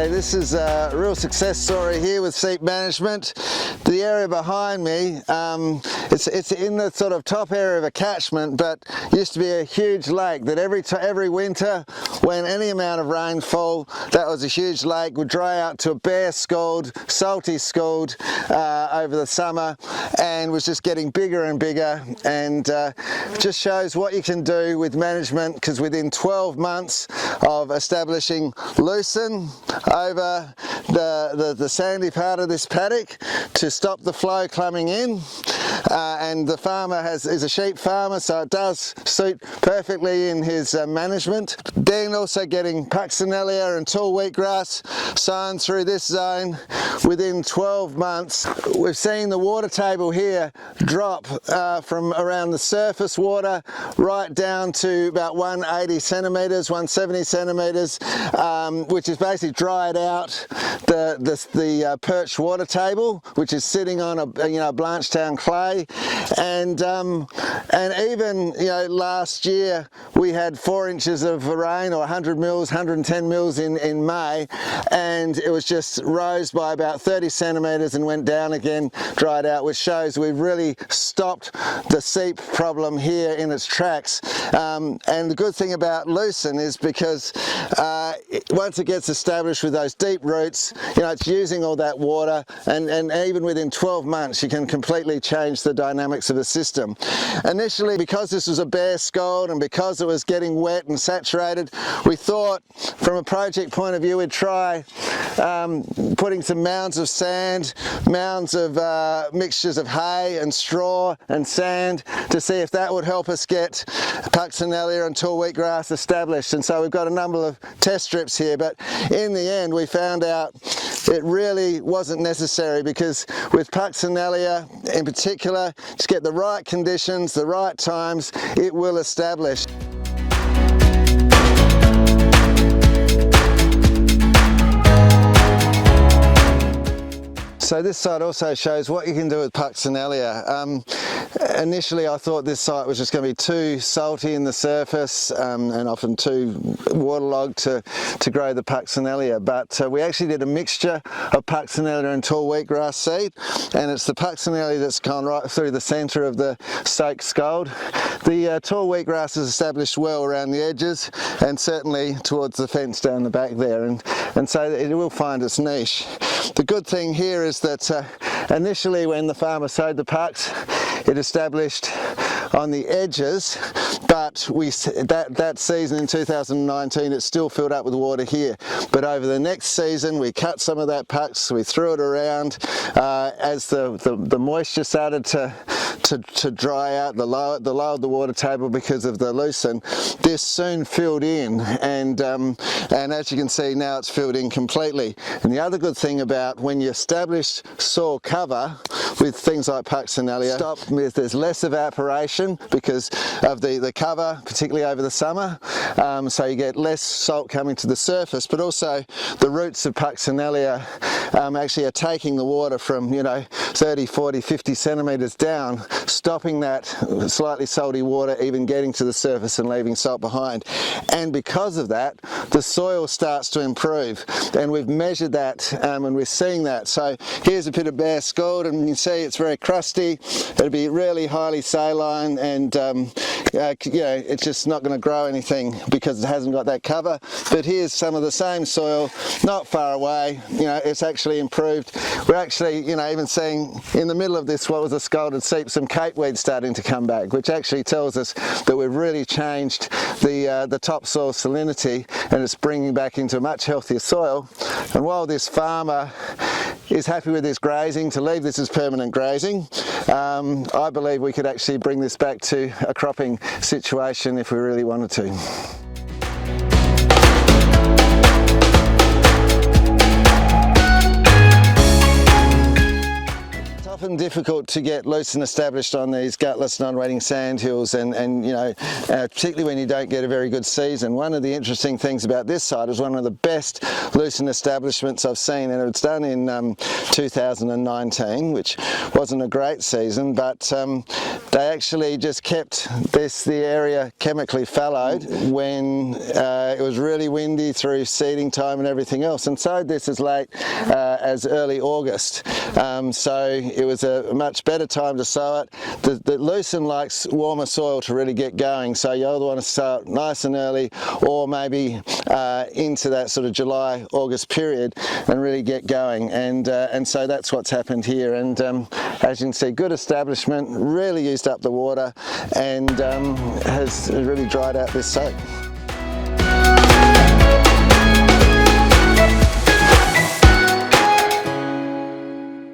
Okay, this is a real success story here with seep management. The area behind me, it's in the sort of top area of a catchment, but used to be a huge lake that every winter, when any amount of rainfall, that was a huge lake, would dry out to a bare scald, salty scald over the summer, and was just getting bigger and bigger, and just shows what you can do with management, because within 12 months of establishing lucerne over the sandy part of this paddock to stop the flow coming in, and the farmer is a sheep farmer, so it does suit perfectly in his management. Then also getting Puccinelia and tall wheatgrass sown through this zone within 12 months. We've seen the water table here drop from around the surface water right down to about 180 centimetres, 170 centimetres, which is basically dried out the perched water table, which is sitting on a Blanchetown clay, and even last year we had 4 inches of rain, or 100 mils, 110 mils in May, and it was just rose by about 30 centimetres and went down again, dried out, which shows we've really stopped the seep problem here in its tracks. And the good thing about lucerne is because once it gets established with those deep roots, it's using all that water, and even within 12 months you can completely change the dynamics of the system. Initially, because this was a bare scald and because it was getting wet and saturated, we thought from a project point of view we'd try putting some mounds of sand, mounds of mixtures of hay and straw and sand, to see if that would help us get Puccinelia and tall wheatgrass established. And so we've got a number of test strips here, but in the end we found out it really wasn't necessary, because with Puccinelia in particular, just get the right conditions, the right times, it will establish. So this site also shows what you can do with Puccinelia. Initially I thought this site was just going to be too salty in the surface and often too waterlogged to grow the Puccinelia, but we actually did a mixture of Puccinelia and tall wheatgrass seed, and it's the Puccinelia that's gone right through the centre of the soaked scald. The tall wheatgrass is established well around the edges and certainly towards the fence down the back there, and so it will find its niche. The good thing here is that initially when the farmer sowed the pucks, it established on the edges, but that season in 2019 it still filled up with water here. But over the next season we cut some of that pucks, we threw it around as the moisture started to dry out, lowered the water table because of the lucerne. This soon filled in, and as you can see now it's filled in completely. And the other good thing about when you establish soil cover with things like Puccinelia, there's less evaporation because of the cover, particularly over the summer, so you get less salt coming to the surface, but also the roots of Puccinelia actually are taking the water from 30, 40, 50 centimetres down, stopping that slightly salty water even getting to the surface and leaving salt behind. And because of that, the soil starts to improve, and we've measured that and we're seeing that. So here's a bit of bare scald, and you can see it's very crusty. It'll be really highly saline, and it's just not going to grow anything because it hasn't got that cover. But here's some of the same soil not far away. It's actually improved. We're actually even seeing in the middle of this what was a scalded seep some capeweed starting to come back, which actually tells us that we've really changed the topsoil salinity, and it's bringing back into a much healthier soil. And while this farmer is happy with his grazing, to leave this as permanent grazing, I believe we could actually bring this back to a cropping situation if we really wanted to. often difficult to get lucerne established on these gutless non-wetting sandhills, and you know, particularly when you don't get a very good season. One of the interesting things about this site is one of the best lucerne establishments I've seen, and it's done in 2019, which wasn't a great season, but they actually just kept the area chemically fallowed when it was really windy through seeding time and everything else, and sowed this as late as early August. So it was a much better time to sow it. The lucerne likes warmer soil to really get going, so you either want to sow it nice and early, or maybe into that sort of July, August period and really get going, and so that's what's happened here. And as you can see, good establishment, really used up the water, and has really dried out this soak.